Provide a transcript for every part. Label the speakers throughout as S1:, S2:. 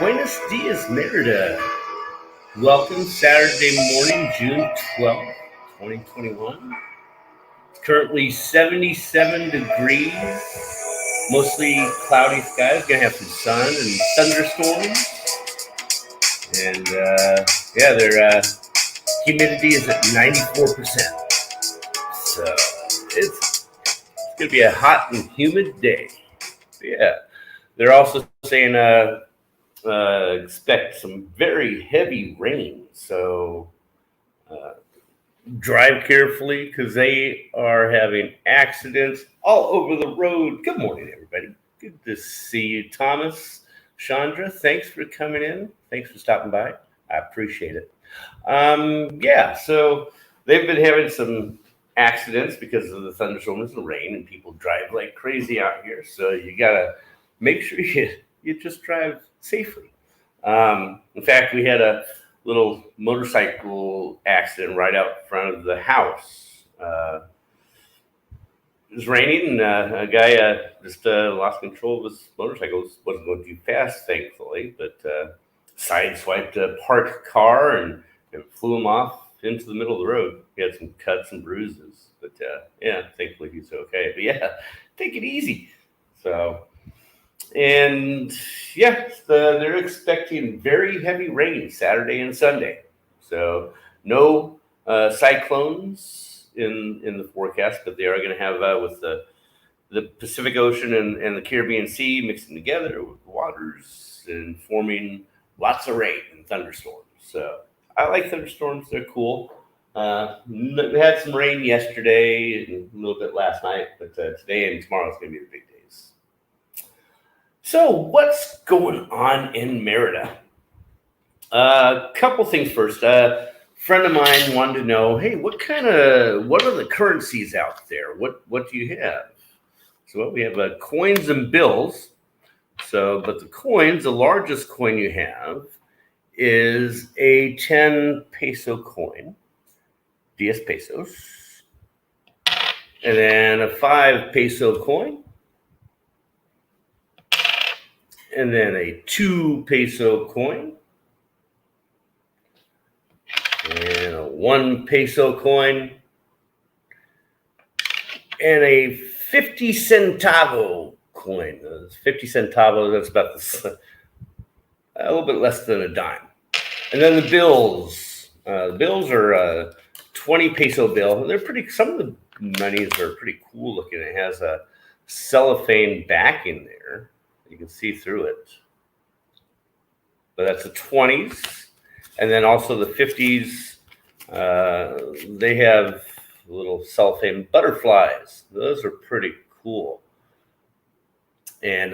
S1: Buenos Dias Merida. Welcome Saturday morning, June 12th, 2021. It's currently 77 degrees, mostly cloudy skies. Gonna have some sun and thunderstorms. And their humidity is at 94%. So it's gonna be a hot and humid day. Yeah. They're also saying expect some very heavy rain. So uh, drive carefully because they are having accidents all over the road. Good morning, everybody. Good to see you, Thomas, Chandra. Thanks for coming in. Thanks for stopping by. I appreciate it. So they've been having some accidents because of the thunderstorms and rain, and people drive like crazy out here. So you gotta make sure you just drive safely. In fact, we had a little motorcycle accident right out front of the house. It was raining, and a guy just lost control of his motorcycle. Wasn't going too fast, thankfully, but sideswiped a parked car and flew him off into the middle of the road. He had some cuts and bruises, but thankfully he's okay. But yeah, take it easy. So, and they're expecting very heavy rain Saturday and Sunday. So no cyclones in the forecast, but they are going to have with the Pacific Ocean and the Caribbean Sea mixing together with waters and forming lots of rain and thunderstorms. So I like thunderstorms; they're cool. We had some rain yesterday and a little bit last night, but today and tomorrow is going to be the big days. So, what's going on in Merida? A couple things first. A friend of mine wanted to know, hey, what are the currencies out there? What do you have? So we have coins and bills. So, but the coins, the largest coin you have is a 10 peso coin, 10 pesos, and then a 5 peso coin, and then a 2 peso coin, and a 1 peso coin, and a 50 centavo coin. 50 centavos, that's about a little bit less than a dime. And then the bills. The bills are a 20 peso bill. They're pretty, some of the monies are pretty cool looking. It has a cellophane backing there. You can see through it. But that's the 20s. And then also the 50s, they have little cellophane butterflies. Those are pretty cool. And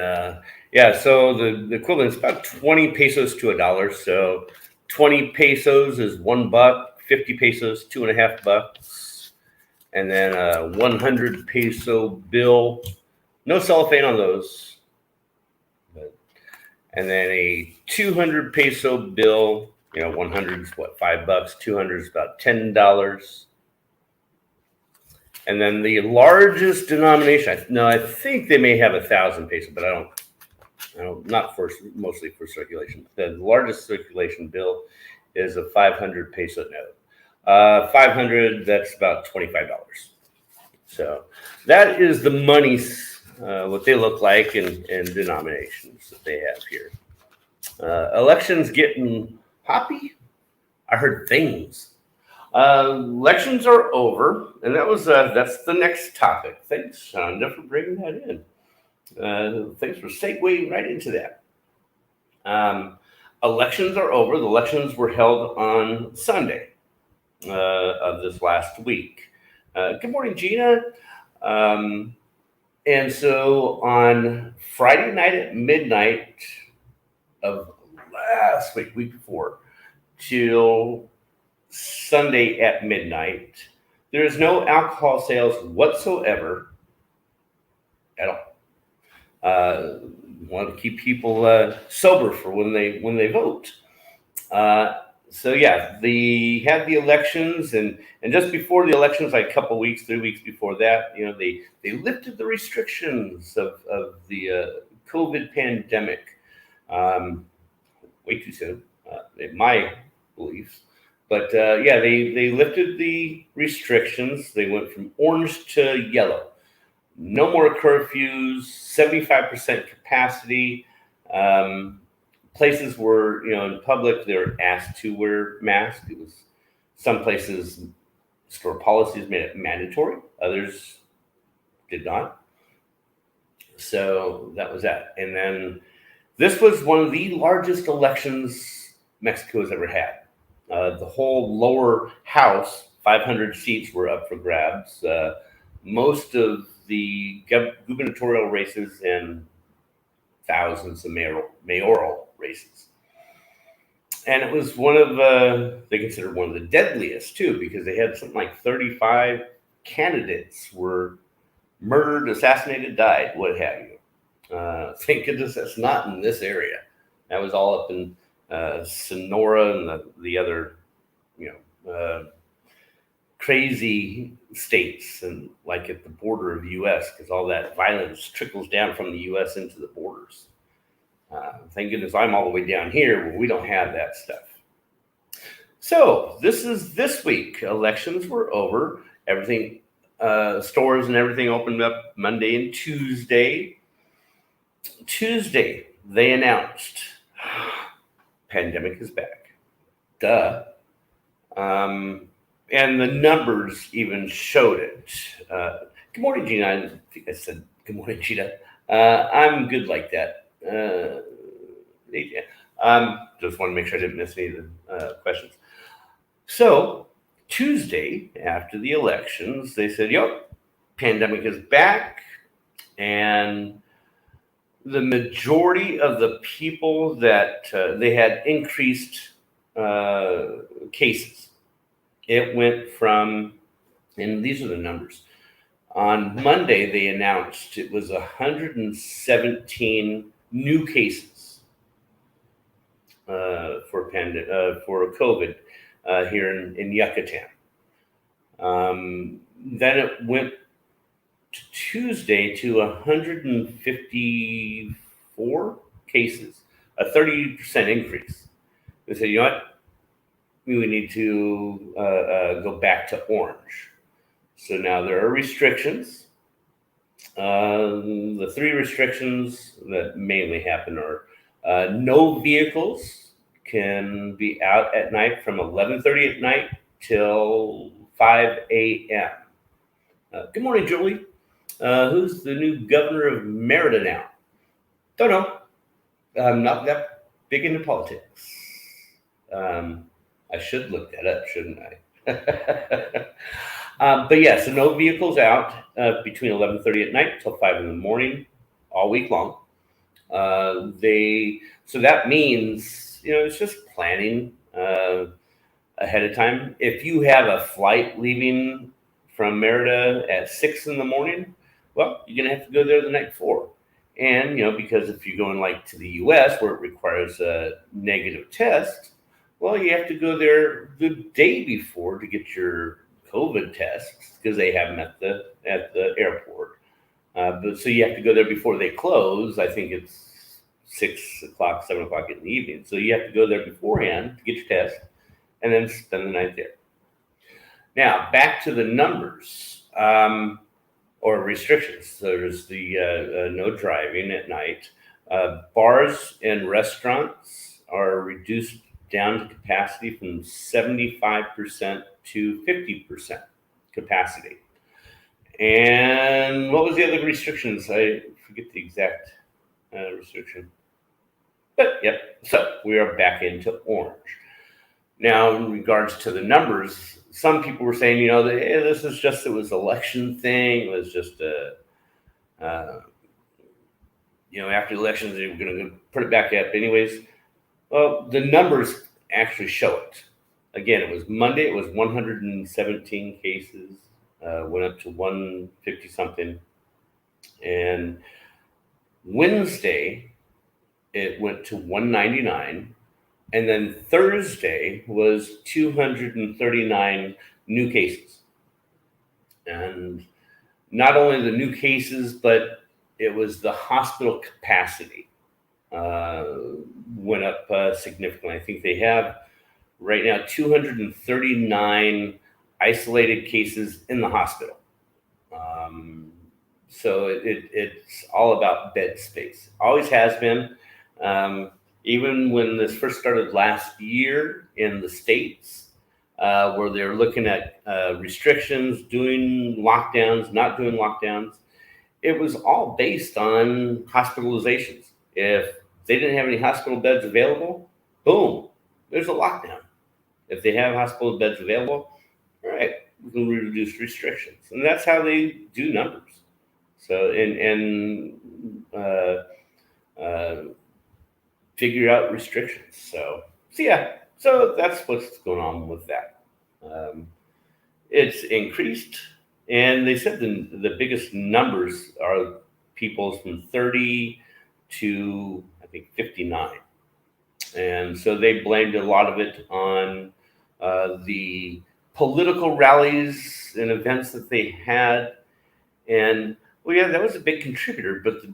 S1: so the equivalent is about 20 pesos to $1. So 20 pesos is $1, 50 pesos, $2.50. And then a 100 peso bill, no cellophane on those. And then a 200 peso bill, 100 is what, $5, 200 is about $10. And then the largest denomination, I think they may have 1,000 peso, but I don't, not for, mostly for circulation. The largest circulation bill is a 500 peso note. 500, that's about $25. So that is the monies, what they look like and denominations that they have here. Elections getting hoppy. I heard things. Elections are over, and that's the next topic. Thanks, Shonda, for bringing that in. Thanks for segueing right into that. Elections are over. The elections were held on Sunday of this last week. Good morning, Gina. And so on Friday night at midnight of last week before, till Sunday at midnight, there is no alcohol sales whatsoever at all. Want to keep people sober for when they vote. They had the elections, and just before the elections, like a couple weeks, 3 weeks before that, they lifted the restrictions of the COVID pandemic. way too soon, in my beliefs. But yeah, they lifted the restrictions. They went from orange to yellow. No more curfews, 75% capacity. Um, Places were, in public, they were asked to wear masks. It was some places, store policies made it mandatory, others did not. So that was that. And then this was one of the largest elections Mexico has ever had. The whole lower house, 500 seats, were up for grabs. Most of the gubernatorial races and thousands of mayoral races. And it was one of, they considered one of the deadliest too, because they had something like 35 candidates were murdered, assassinated, died, what have you. Thank goodness that's not in this area. That was all up in Sonora and the other, crazy states, and like at the border of the U.S., because all that violence trickles down from the U.S. into the borders. Thank goodness I'm all the way down here where we don't have that stuff. So this week. Elections were over. Everything, stores and everything opened up Monday and Tuesday. Tuesday, they announced pandemic is back. Duh. And the numbers even showed it. Good morning, Gina. I think I said good morning, Gina. I'm good like that. Just want to make sure I didn't miss any of the questions. So Tuesday, after the elections, they said, "Yep, pandemic is back," and the majority of the people that they had increased cases. It went from, and these are the numbers. On Monday, they announced it was 117 new cases for COVID here in Yucatan. Then it went to Tuesday to 154 cases, a 30% increase. They said, you know what? We need to go back to orange. So now there are restrictions. The three restrictions that mainly happen are no vehicles can be out at night from 11:30 at night till 5 a.m. Good morning, Julie. Who's the new governor of Merida now? Don't know. I'm not that big into politics. I should look that up, shouldn't I? But yeah, so no vehicles out between 11:30 at night till 5 in the morning, all week long. So that means it's just planning ahead of time. If you have a flight leaving from Merida at 6 in the morning, well, you're gonna have to go there the night before. And because if you're going like to the U.S. where it requires a negative test, well, you have to go there the day before to get your COVID tests because they have them at the airport. But so you have to go there before they close. I think it's 6 o'clock, 7 o'clock in the evening. So you have to go there beforehand to get your test and then spend the night there. Now back to the numbers or restrictions. So there's the no driving at night. Bars and restaurants are reduced down to capacity from 75% to 50% capacity. And what was the other restrictions? I forget the exact restriction. But yep, so we are back into orange. Now, in regards to the numbers, some people were saying, this is just, it was election thing. It was just after the elections, they were going to put it back up anyways. Well, the numbers actually show it. Again, it was Monday. It was 117 cases, went up to 150 something. And Wednesday, it went to 199. And then Thursday was 239 new cases. And not only the new cases, but it was the hospital capacity. uh, went up significantly. I think they have right now 239 isolated cases in the hospital. Um, so it's all about bed space. Always has been. Um, Even when this first started last year in the States, where they're looking at restrictions, doing lockdowns, not doing lockdowns, it was all based on hospitalizations. If they didn't have any hospital beds available, boom, there's a lockdown. If they have hospital beds available, all right, we can reduce restrictions, and that's how they do numbers. So and figure out restrictions. So yeah, so that's what's going on with that. Um, it's increased, and they said the biggest numbers are people from 30 to I think 59, and so they blamed a lot of it on the political rallies and events that they had. And well, yeah, that was a big contributor, but the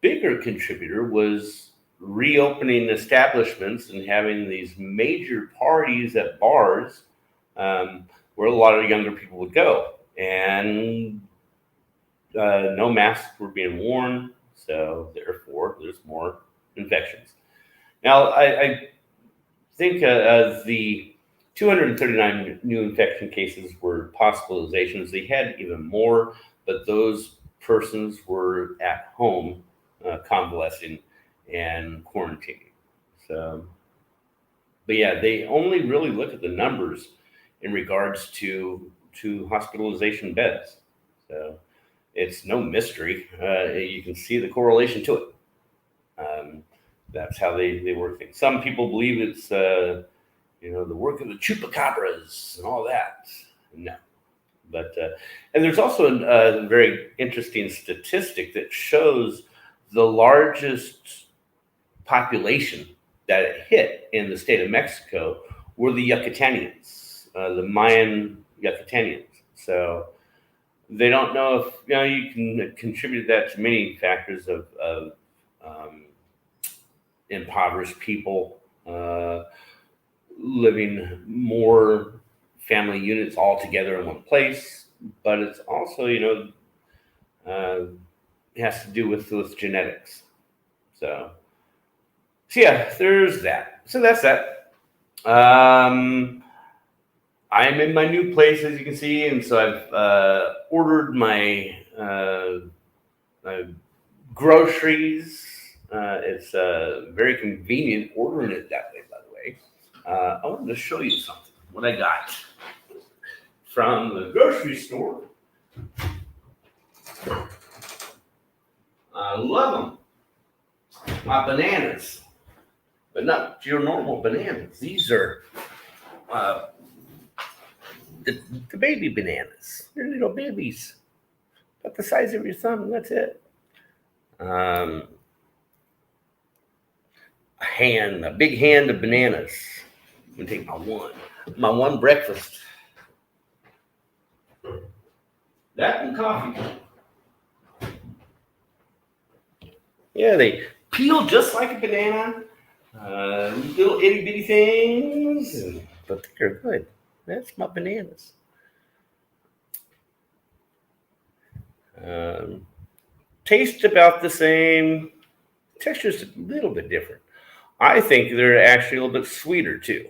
S1: bigger contributor was reopening establishments and having these major parties at bars, where a lot of younger people would go. And no masks were being worn, so therefore there's more infections. Now, I think the 239 new infection cases were hospitalizations. They had even more, but those persons were at home convalescing and quarantining. So, but yeah, they only really look at the numbers in regards to hospitalization beds. So it's no mystery. You can see the correlation to it. Um, that's how they work things. Some people believe it's the work of the chupacabras and all that. No, but and there's also a very interesting statistic that shows the largest population that it hit in the state of Mexico were the Yucatanians, the Mayan Yucatanians. So they don't know if you can contribute that to many factors of impoverished people living more family units all together in one place, but it's also uh, it has to do with genetics. So so yeah, there's that. So that's that. I'm in my new place, as you can see, and so I've ordered my groceries. It's very convenient ordering it that way, by the way. I wanted to show you something, what I got from the grocery store. I love them. My bananas, but not your normal bananas. These are uh, the baby bananas. They're little babies, about the size of your thumb. That's it. Um, a big hand of bananas. I'm gonna take my one breakfast. That and coffee. Yeah, they peel just like a banana. Little itty bitty things, but they're good. That's my bananas. Um, Taste about the same. Texture's a little bit different. I think they're actually a little bit sweeter too.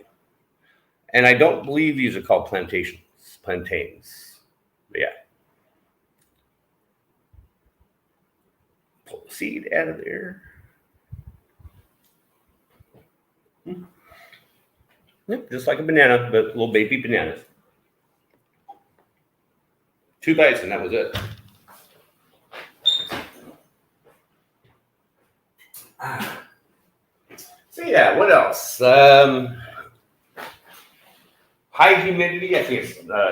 S1: And I don't believe these are called plantains. But yeah, pull the seed out of there. Yep, just like a banana, but little baby bananas. 2 bites and that was it. So yeah, what else? High humidity. I think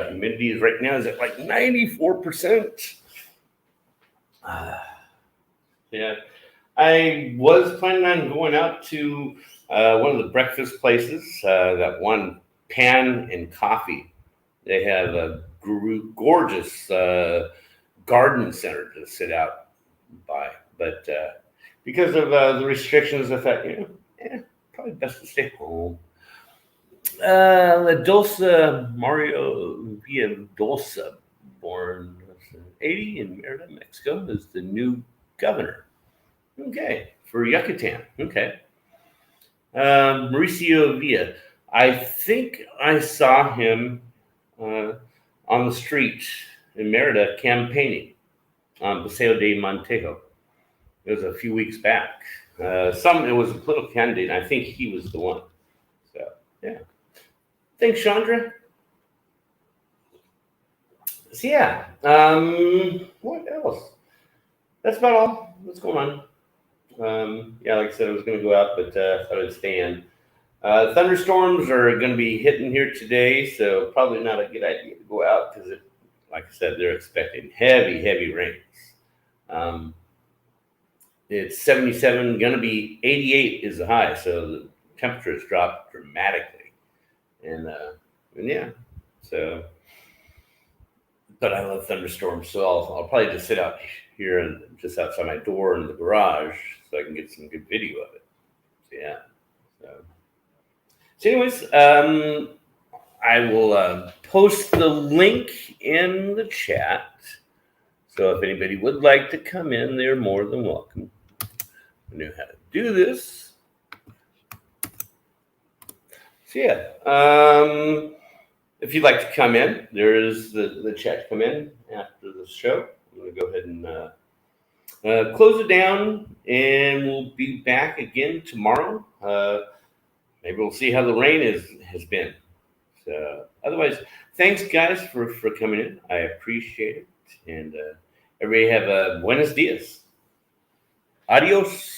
S1: humidity is right now is at like 94%. Yeah, I was planning on going out to one of the breakfast places. That one Pan and Coffee. They have a gorgeous garden center to sit out by, but because of the restrictions, I thought, probably best to stay home. La Dulce Mario Villadolce, born 80 in Merida, Mexico, is the new governor. Okay, for Yucatan. Okay. Mauricio Villa. I think I saw him uh, on the street in Merida campaigning on Paseo de Montejo. It was a few weeks back. It was a political candidate. I think he was the one. So, yeah. Thanks, Chandra. So, yeah. What else? That's about all. What's going on? Yeah, like I said, I was going to go out, but I thought I'd stay in. Thunderstorms are going to be hitting here today, so probably not a good idea to go out because, like I said, they're expecting heavy, heavy rains. Um, it's 77, going to be 88 is the high, so the temperature has dropped dramatically. And yeah, so, but I love thunderstorms, so I'll probably just sit out here and just outside my door in the garage so I can get some good video of it. So, yeah. So anyways, I will post the link in the chat. So if anybody would like to come in, they're more than welcome. I know how to do this. So yeah, if you'd like to come in, there is the chat to come in after the show. I'm going to go ahead and close it down, and we'll be back again tomorrow. Maybe we'll see how the rain has been. So otherwise, thanks guys for coming in. I appreciate it. And everybody have a Buenos Dias. Adios.